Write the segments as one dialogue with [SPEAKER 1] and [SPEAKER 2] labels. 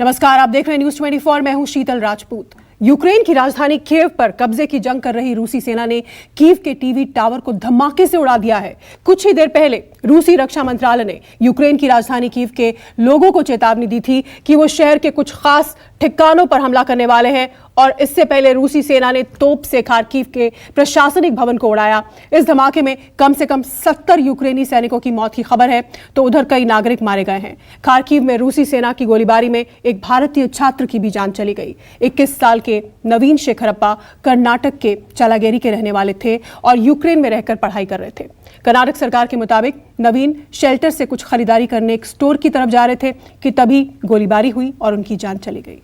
[SPEAKER 1] नमस्कार, आप देख रहे हैं न्यूज़ 24। मैं हूं शीतल राजपूत। यूक्रेन की राजधानी कीव पर कब्जे की जंग कर रही रूसी सेना ने कीव के टीवी टावर को धमाके से उड़ा दिया है। कुछ ही देर पहले रूसी रक्षा मंत्रालय ने यूक्रेन की राजधानी कीव के लोगों को चेतावनी दी थी कि वो शहर के कुछ खास ठिकानों पर हमला करने वाले हैं और इससे पहले रूसी सेना ने तोप से खार्किव के प्रशासनिक भवन को उड़ाया। इस धमाके में कम से कम 70 यूक्रेनी सैनिकों की मौत की खबर है, तो उधर कई नागरिक मारे गए हैं। खार्किव में रूसी सेना की गोलीबारी में एक भारतीय छात्र की भी जान चली गई। 21 साल के नवीन शेखरप्पा कर्नाटक के चलागेरी के रहने वाले थे और यूक्रेन में रहकर पढ़ाई कर रहे थे। कर्नाटक सरकार के मुताबिक नवीन शेल्टर से कुछ खरीदारी करने एक स्टोर की तरफ जा रहे थे कि तभी गोलीबारी हुई और उनकी जान चली गई।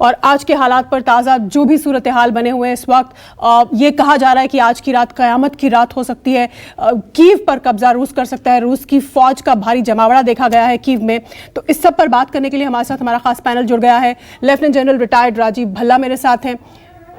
[SPEAKER 1] और आज के हालात पर ताज़ा जो भी सूरत हाल बने हुए हैं इस वक्त, ये कहा जा रहा है कि आज की रात कयामत की रात हो सकती है। कीव पर कब्जा रूस कर सकता है। रूस की फौज का भारी जमावड़ा देखा गया है कीव में। तो इस सब पर बात करने के लिए हमारे साथ हमारा खास पैनल जुड़ गया है। Lieutenant general retired Rajiv Bhalla मेरे साथ हैं,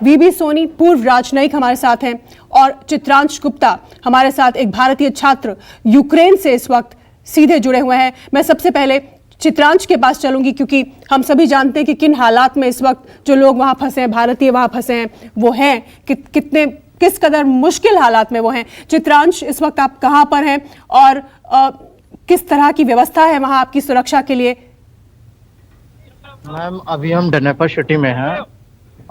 [SPEAKER 1] वीबी सोनी पूर्व राजनयिक हमारे साथ हैं और चित्रांश गुप्ता हमारे साथ एक भारतीय छात्र यूक्रेन से इस वक्त सीधे जुड़े हुए हैं। मैं सबसे पहले चित्रांश के पास चलूंगी क्योंकि हम सभी जानते हैं कि किन हालात में इस वक्त जो लोग वहां फंसे हैं, भारतीय वहां फंसे हैं, वो हैं किस कदर मुश्किल हालात में वो हैं। चित्रांश, इस वक्त आप कहां पर हैं और किस तरह की व्यवस्था है वहां आपकी सुरक्षा के लिए?
[SPEAKER 2] मैम, अभी हम डनेपर सिटी में हैं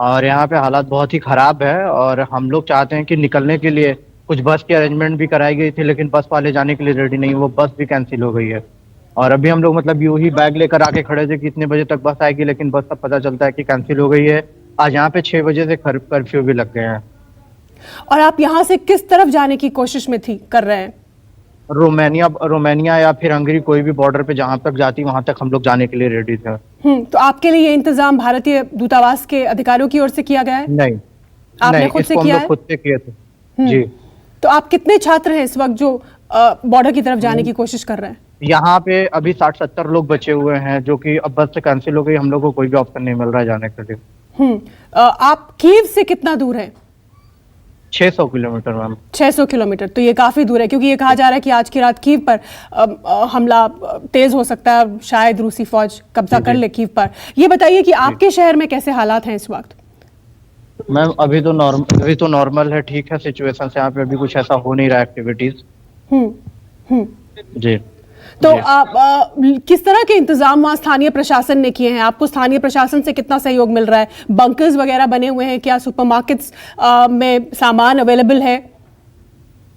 [SPEAKER 2] और यहाँ पे हालात बहुत ही ख़राब है और हम लोग चाहते हैं कि निकलने के लिए कुछ बस की अरेंजमेंट भी कराई गई थी, लेकिन बस वाले जाने के लिए रेडी नहीं, वो बस भी कैंसिल हो गई है। और अभी हम लोग मतलब यूं ही बैग लेकर आके खड़े थे कि इतने बजे तक बस आएगी, लेकिन बस तब पता चलता है कि कैंसिल हो गई है। आज यहाँ पे 6 बजे से कर्फ्यू भी लग गए हैं।
[SPEAKER 1] और आप यहाँ से किस तरफ जाने की कोशिश में कर रहे हैं?
[SPEAKER 2] रोमानिया या फिर हंगरी, कोई भी बॉर्डर पे जहाँ तक जाती वहां तक हम लोग जाने के लिए रेडी थे।
[SPEAKER 1] तो आपके लिए ये इंतजाम भारतीय दूतावास के अधिकारियों की ओर से किया गया है?
[SPEAKER 2] नहीं,
[SPEAKER 1] आपने खुद से किया है?
[SPEAKER 2] खुद से किए थे जी।
[SPEAKER 1] तो आप कितने छात्र हैं इस वक्त जो बॉर्डर की तरफ जाने की कोशिश कर रहे हैं?
[SPEAKER 2] यहाँ पे अभी 60-70 लोग बचे हुए हैं, जो कि अब बस से कैंसिल हो गई। हम लोग को कोई भी ऑप्शन नहीं मिल रहा है जाने के लिए।
[SPEAKER 1] आप कीव से कितना दूर है?
[SPEAKER 2] 600 किलोमीटर मैम।
[SPEAKER 1] 600 किलोमीटर, तो ये काफी दूर है क्योंकि ये कहा जा रहा है कि आज की रात कीव पर हमला तेज हो सकता है, शायद रूसी फौज कब्जा कर ले कीव पर। ये बताइए कि आपके शहर में कैसे हालात हैं इस वक्त?
[SPEAKER 2] मैम, अभी तो नॉर्मल है, ठीक है सिचुएशन। यहाँ पे अभी कुछ ऐसा हो नहीं रहा एक्टिविटीज। जी।
[SPEAKER 1] तो किस तरह के इंतजाम वहाँ स्थानीय प्रशासन ने किए हैं? आपको स्थानीय प्रशासन से कितना सहयोग मिल रहा है? बंकर्स वगैरह बने हुए हैं क्या? सुपरमार्केट्स में सामान अवेलेबल है?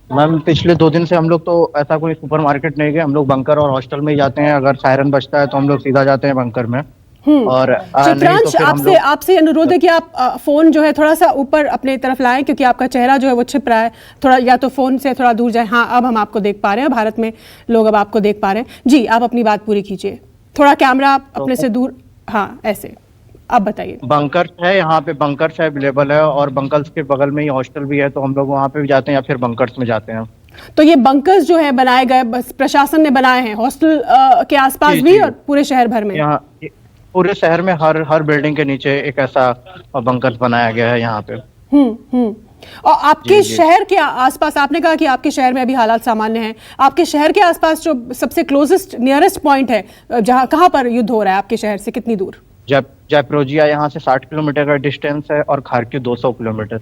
[SPEAKER 2] मैम, पिछले 2 दिन से हम लोग तो ऐसा कोई सुपरमार्केट नहीं गए। हम लोग बंकर और हॉस्टल में ही जाते हैं। अगर सायरन बजता है तो हम लोग सीधा जाते हैं बंकर में। और
[SPEAKER 1] चित्रांश, आपसे अनुरोध है कि आप फोन जो है थोड़ा सा ऊपर अपने तरफ लाएं क्योंकि आपका चेहरा जो है वो छिप रहा है। थोड़ा या तो फोन से थोड़ा दूर जाए। हाँ, अब हम आपको देख पा रहे हैं। भारत में लोग अब आपको देख पा रहे हैं। जी, आप अपनी बात पूरी कीजिए। थोड़ा कैमरा अपने से दूर। हाँ, ऐसे। अब बताइए।
[SPEAKER 2] बंकर्स है, यहाँ पे बंकर्स अवेलेबल है और बंकर्स के बगल में ही हॉस्टल भी है, तो हम लोग वहाँ पे भी जाते हैं या फिर बंकर्स में जाते हैं।
[SPEAKER 1] तो ये बंकर्स जो है बनाए गए, बस प्रशासन ने बनाए हैं हॉस्टल के आसपास भी और पूरे शहर भर में?
[SPEAKER 2] यहाँ पूरे शहर में हर बिल्डिंग के नीचे एक ऐसा बंकर बनाया गया है यहाँ पे।
[SPEAKER 1] और आपके शहर के आसपास, आपने कहा कि आपके शहर में अभी हालात सामान्य हैं। आपके शहर के आसपास जो सबसे क्लोजेस्ट नियरेस्ट पॉइंट है, जहाँ कहाँ पर युद्ध हो रहा है आपके शहर से कितनी दूर?
[SPEAKER 2] जैप्रोजिया यहाँ से 60 किलोमीटर का डिस्टेंस है और खार्किव 200 किलोमीटर।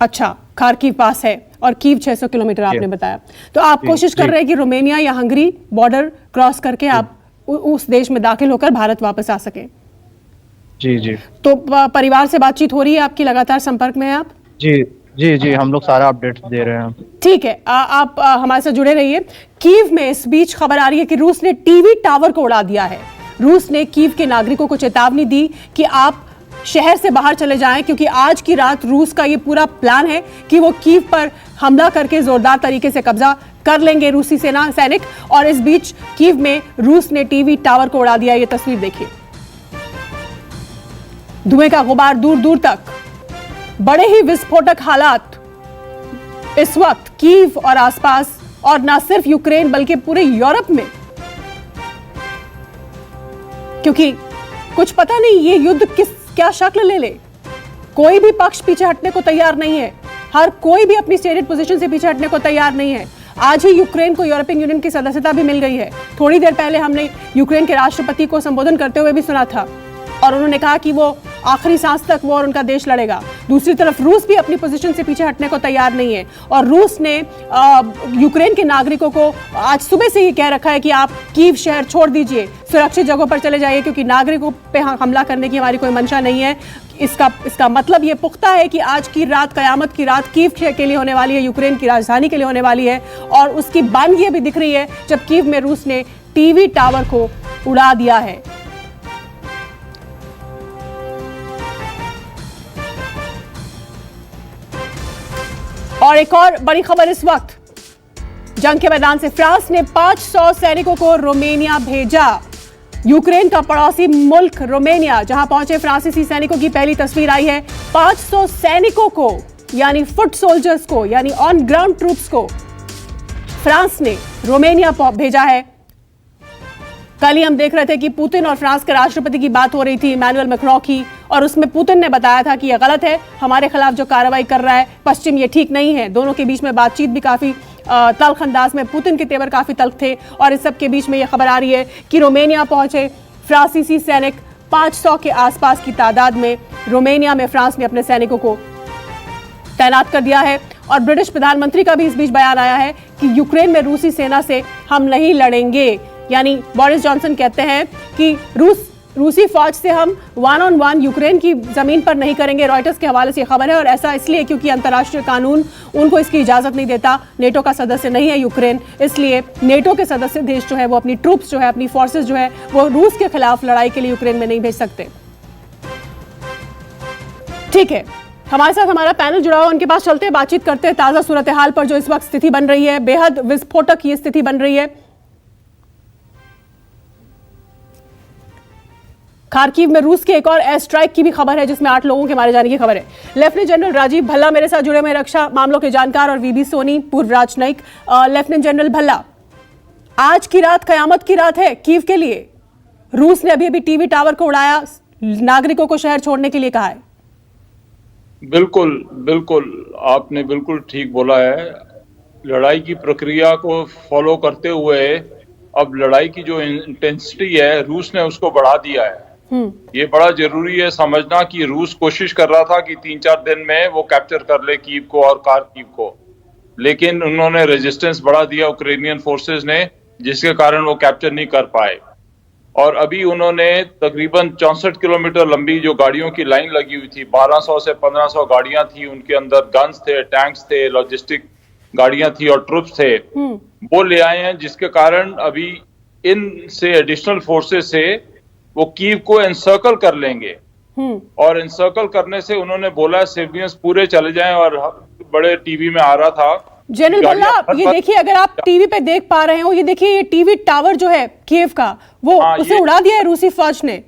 [SPEAKER 1] अच्छा, खार्किव पास है और कीव 600 किलोमीटर आपने बताया। तो आप कोशिश कर रहे हैं कि रोमानिया या हंगरी बॉर्डर क्रॉस करके आप उस देश में दाखिल होकर भारत वापस आ सके?
[SPEAKER 2] जी जी।
[SPEAKER 1] तो परिवार से बातचीत हो रही है आपकी? लगातार संपर्क में हैं आप?
[SPEAKER 2] जी, हम लोग सारा अपडेट्स दे रहे हैं।
[SPEAKER 1] ठीक है, आप हमारे साथ जुड़े रहिए। कीव में इस बीच खबर आ रही है कि रूस ने टीवी टावर को उड़ा दिया है। रूस ने कीव के नागरिकों को चेतावनी दी कि आप शहर से बाहर चले जाएं क्योंकि आज की रात रूस का ये पूरा प्लान है कि वो कीव पर हमला करके जोरदार तरीके से कब्जा कर लेंगे रूसी सैनिक। और इस बीच कीव में रूस ने टीवी टावर को उड़ा दिया। ये तस्वीर देखिए, धुएं का गुबार दूर दूर तक। बड़े ही विस्फोटक हालात इस वक्त कीव और आसपास, और ना सिर्फ यूक्रेन बल्कि पूरे यूरोप में, क्योंकि कुछ पता नहीं ये युद्ध क्या शक्ल ले ले। कोई भी पक्ष पीछे हटने को तैयार नहीं है। हर कोई भी अपनी स्टेटेड पोजीशन से पीछे हटने को तैयार नहीं है। आज ही यूक्रेन को यूरोपियन यूनियन की सदस्यता भी मिल गई है। थोड़ी देर पहले हमने यूक्रेन के राष्ट्रपति को संबोधन करते हुए भी सुना था और उन्होंने कहा कि वो आखिरी सांस तक वो और उनका देश लड़ेगा। दूसरी तरफ रूस भी अपनी पोजीशन से पीछे हटने को तैयार नहीं है और रूस ने यूक्रेन के नागरिकों को आज सुबह से ही कह रखा है कि आप कीव शहर छोड़ दीजिए, सुरक्षित जगहों पर चले जाइए, क्योंकि नागरिकों पे हमला करने की हमारी कोई मंशा नहीं है। इसका मतलब ये पुख्ता है कि आज की रात, कयामत की रात कीव के लिए होने वाली है, यूक्रेन की राजधानी के लिए होने वाली है। और उसकी बानगी भी दिख रही है जब कीव में रूस ने टीवी टावर को उड़ा दिया है। और एक और बड़ी खबर इस वक्त, जंग के मैदान से फ्रांस ने 500 सैनिकों को रोमानिया भेजा। यूक्रेन का पड़ोसी मुल्क रोमानिया जहां पहुंचे फ्रांसीसी सैनिकों की पहली तस्वीर आई है। 500 सैनिकों को, यानी फुट सोल्जर्स को, यानी ऑन ग्राउंड ट्रूप्स को फ्रांस ने रोमानिया भेजा है। कल ही हम देख रहे थे कि पुतिन और फ्रांस के राष्ट्रपति की बात हो रही थी, इमैनुअल मैक्रों की, और उसमें पुतिन ने बताया था कि यह गलत है, हमारे खिलाफ जो कार्रवाई कर रहा है पश्चिम, ये ठीक नहीं है। दोनों के बीच में बातचीत भी काफी तल्ख अंदाज में, पुतिन के तेवर काफी तल्ख थे। और इस सब के बीच में यह खबर आ रही है कि रोमानिया पहुंचे फ्रांसीसी सैनिक 500 के आसपास की तादाद में। रोमानिया में फ्रांस ने अपने सैनिकों को तैनात कर दिया है। और ब्रिटिश प्रधानमंत्री का भी इस बीच बयान आया है कि यूक्रेन में रूसी सेना से हम नहीं लड़ेंगे। यानी बोरिस जॉनसन कहते हैं कि रूसी फौज से हम 1-on-1 यूक्रेन की जमीन पर नहीं करेंगे। रॉयटर्स के हवाले से यह खबर है, और ऐसा इसलिए क्योंकि अंतर्राष्ट्रीय कानून उनको इसकी इजाजत नहीं देता। नेटो का सदस्य नहीं है यूक्रेन, इसलिए नेटो के सदस्य देश जो है वो अपनी ट्रूप्स जो है, अपनी फोर्सेस जो है वो रूस के खिलाफ लड़ाई के लिए यूक्रेन में नहीं भेज सकते। ठीक है, हमारे साथ हमारा पैनल जुड़ा हुआ, उनके पास चलते हैं, बातचीत करते हैं ताजा सूरत हाल पर जो इस वक्त स्थिति बन रही है। बेहद विस्फोटक ये स्थिति बन रही है। खार्किव में रूस के एक और एयर स्ट्राइक की भी खबर है जिसमें 8 लोगों के मारे जाने की खबर है। लेफ्टिनेंट जनरल राजीव भल्ला मेरे साथ जुड़े हुए रक्षा मामलों के जानकार, और वीबी सोनी पूर्व राजनयिक। लेफ्टिनेंट जनरल भल्ला, आज की रात कयामत की रात है कीव के लिए। रूस ने अभी टीवी टावर को उड़ाया, नागरिकों को शहर छोड़ने के लिए कहा है।
[SPEAKER 3] बिल्कुल बिल्कुल, आपने बिल्कुल ठीक बोला है। लड़ाई की प्रक्रिया को फॉलो करते हुए अब लड़ाई की जो इंटेंसिटी है रूस ने उसको बढ़ा दिया है। ये बड़ा जरूरी है समझना कि रूस कोशिश कर रहा था कि 3-4 दिन में वो कैप्चर कर ले कीव को और खार्किव को, लेकिन उन्होंने रेजिस्टेंस बढ़ा दिया यूक्रेनियन फोर्सेस ने, जिसके कारण वो कैप्चर नहीं कर पाए। और अभी उन्होंने तकरीबन 64 किलोमीटर लंबी जो गाड़ियों की लाइन लगी हुई थी, 1200 से 1500 गाड़ियां थी, उनके अंदर गन्स थे, टैंक्स थे, लॉजिस्टिक गाड़ियां थी और ट्रुप्स थे, वो ले आए हैं, जिसके कारण अभी इन से एडिशनल फोर्सेस से वो कीव को एनसर्कल कर लेंगे। और एनसर्कल करने से उन्होंने बोला सिविलियंस पूरे चले जाएं। और बड़े टीवी में आ रहा था
[SPEAKER 1] जनरल भल्ला, ये देखिए, अगर आप टीवी पे देख पा रहे हो, ये देखिए ये टीवी टावर जो है कीव का, वो उसे उड़ा दिया है रूसी फौज ने।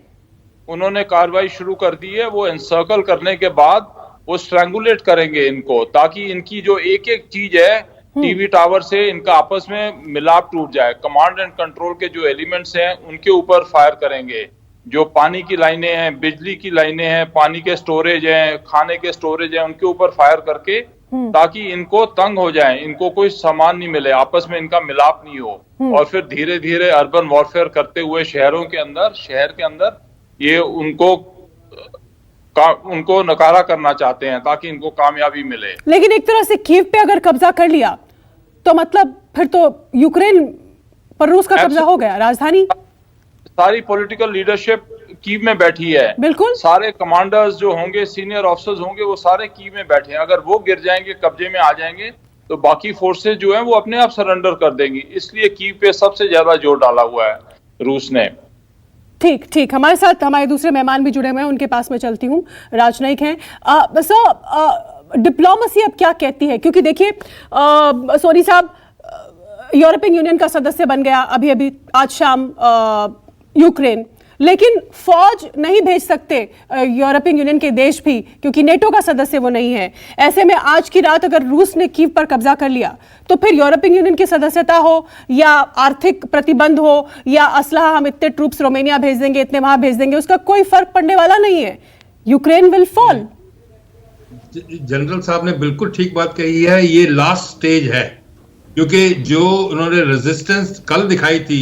[SPEAKER 3] उन्होंने कार्रवाई शुरू कर दी है। वो एनसर्कल करने के बाद वो स्ट्रैंगुलेट करेंगे इनको, ताकि इनकी जो एक एक चीज है टीवी टावर से इनका आपस में मिलाप टूट जाए। कमांड एंड कंट्रोल के जो एलिमेंट्स हैं उनके ऊपर फायर करेंगे। जो पानी की लाइनें हैं, बिजली की लाइनें हैं, पानी के स्टोरेज हैं, खाने के स्टोरेज हैं, उनके ऊपर फायर करके, ताकि इनको तंग हो जाए, इनको कोई सामान नहीं मिले, आपस में इनका मिलाप नहीं हो। और फिर धीरे धीरे अर्बन वॉरफेयर करते हुए शहर के अंदर ये उनको नकारा करना चाहते हैं ताकि इनको कामयाबी मिले।
[SPEAKER 1] लेकिन एक तरह से कीव पे अगर कब्जा कर लिया तो मतलब फिर तो यूक्रेन पर रूस का कब्जा हो गया, राजधानी।
[SPEAKER 3] सारी पॉलिटिकल लीडरशिप कीव में बैठी है,
[SPEAKER 1] बिल्कुल।
[SPEAKER 3] सारे कमांडर्स जो होंगे, सीनियर ऑफिसर्स होंगे, वो सारे कीव में बैठे हैं। अगर वो गिर जाएंगे, कब्जे में आ जाएंगे, तो बाकी फोर्सेस जो हैं वो अपने आप सरेंडर कर देंगी। इसलिए कीव पे सबसे ज्यादा जोर डाला हुआ है रूस ने।
[SPEAKER 1] ठीक, हमारे साथ हमारे दूसरे मेहमान भी जुड़े हुए हैं, उनके पास में चलती हूँ, राजनयिक हैं। डिप्लोमेसी अब क्या कहती है, क्योंकि देखिए सोनी साहब यूरोपियन यूनियन का सदस्य बन गया अभी आज शाम यूक्रेन, लेकिन फौज नहीं भेज सकते यूरोपियन यूनियन के देश भी, क्योंकि नेटो का सदस्य वो नहीं है। ऐसे में आज की रात अगर रूस ने कीव पर कब्जा कर लिया तो फिर यूरोपियन यूनियन की सदस्यता हो या आर्थिक प्रतिबंध हो या असलहा, हम इतने ट्रूप्स रोमानिया भेज देंगे, इतने वहां भेज देंगे, उसका कोई फर्क पड़ने वाला नहीं है। Ukraine will fall.
[SPEAKER 4] जनरल साहब ने बिल्कुल ठीक बात कही है। ये लास्ट स्टेज है क्योंकि जो उन्होंने रेजिस्टेंस कल दिखाई थी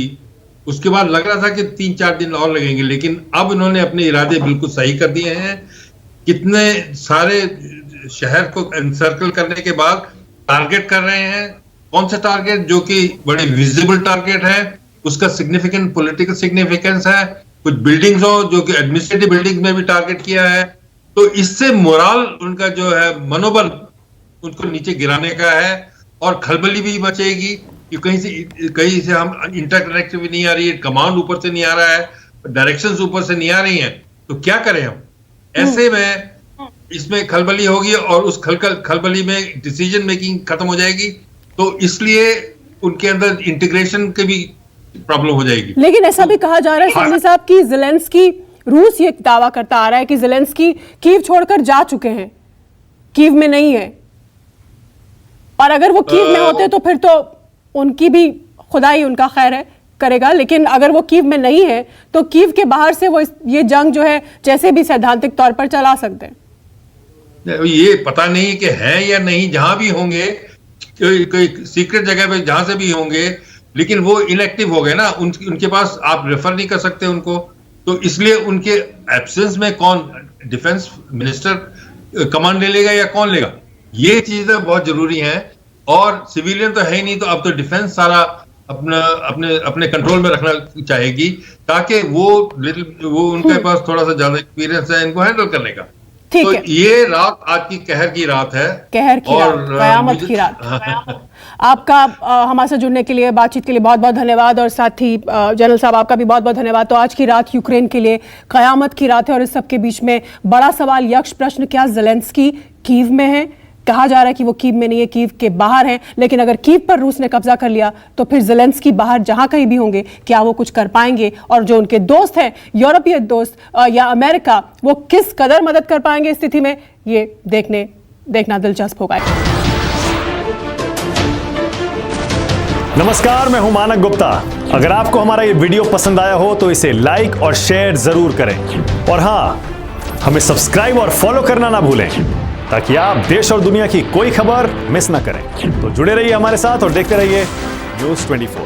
[SPEAKER 4] उसके बाद लग रहा था कि 3-4 दिन और लगेंगे, लेकिन अब उन्होंने अपने इरादे बिल्कुल सही कर दिए हैं। कितने सारे शहर को एनसर्कल करने के बाद टारगेट कर रहे हैं। कौन सा टारगेट? जो कि बड़े विजिबल टारगेट है, उसका सिग्निफिकेंट पॉलिटिकल सिग्निफिकेंस है। कुछ बिल्डिंग्स हो जो कि एडमिनिस्ट्रेटिव बिल्डिंग्स में भी टारगेट किया है, तो इससे मोरल उनका जो है मनोबल उनको नीचे गिराने का है और खलबली भी बचेगी कि कहीं से हम इंटरकनेक्टिविटी नहीं आ रही है, कमांड ऊपर से नहीं आ रहा है, डायरेक्शंस ऊपर से नहीं आ रही हैं, तो क्या करें हम? ऐसे में इसमें खलबली होगी और उस खलबली में डिसीजन मेकिंग खत्म हो जाएगी, तो इसलिए उनके अंदर इंटीग्रेशन की भी प्रॉब्लम हो जाएगी।
[SPEAKER 1] लेकिन ऐसा भी कहा जा रहा है साहनी साहब कि ज़ेलेंस्की, रूस ये दावा करता आ रहा है कि ज़ेलेंस्की कीव छोड़कर जा चुके हैं, कीव में नहीं है, और अगर वो कीव में होते तो फिर तो उनकी भी खुदाई उनका खैर है करेगा, लेकिन अगर वो कीव में नहीं है तो कीव के बाहर से वो ये जंग जो है जैसे भी सैद्धांतिक तौर पर चला सकते हैं।
[SPEAKER 4] ये पता नहीं कि है या नहीं, जहां भी होंगे कोई सीक्रेट जगह पे जहां से भी होंगे, लेकिन वो इनएक्टिव हो गए ना, उनके पास आप रेफर नहीं कर सकते उनको, तो इसलिए उनके एब्सेंस में कौन डिफेंस मिनिस्टर कमांड ले लेगा या कौन लेगा, ये चीजें बहुत जरूरी हैं। और सिविलियन तो है ही नहीं, तो अब तो डिफेंस सारा अपने कंट्रोल में रखना चाहेगी, ताकि वो उनके पास थोड़ा सा ज्यादा एक्सपीरियंस है इनको हैंडल करने का। तो ये रात आज की कहर की रात है,
[SPEAKER 1] कहर की रात, कयामत की रात। आपका हमारे साथ जुड़ने के लिए, बातचीत के लिए बहुत बहुत धन्यवाद, और साथ ही जनरल साहब आपका भी बहुत बहुत धन्यवाद। तो आज की रात यूक्रेन के लिए कयामत की रात है, और इस सबके बीच में बड़ा सवाल, यक्ष प्रश्न, क्या ज़ेलेंस्की कीव में है? कहा जा रहा है कि वो कीव में नहीं है, कीव के बाहर है, लेकिन अगर कीव पर रूस ने कब्जा कर लिया तो फिर ज़ेलेंस्की बाहर जहां कहीं भी होंगे, क्या वो कुछ कर पाएंगे? और जो उनके दोस्त हैं, यूरोपीय दोस्त या अमेरिका, वो किस कदर मदद कर पाएंगे इस स्थिति में, ये देखना दिलचस्प होगा।
[SPEAKER 5] नमस्कार, मैं हूं मानक गुप्ता। अगर आपको हमारा ये वीडियो पसंद आया हो तो इसे लाइक और शेयर जरूर करें, और हाँ, हमें सब्सक्राइब और फॉलो करना ना भूलें, ताकि आप देश और दुनिया की कोई खबर मिस ना करें। तो जुड़े रहिए हमारे साथ और देखते रहिए न्यूज़ 24।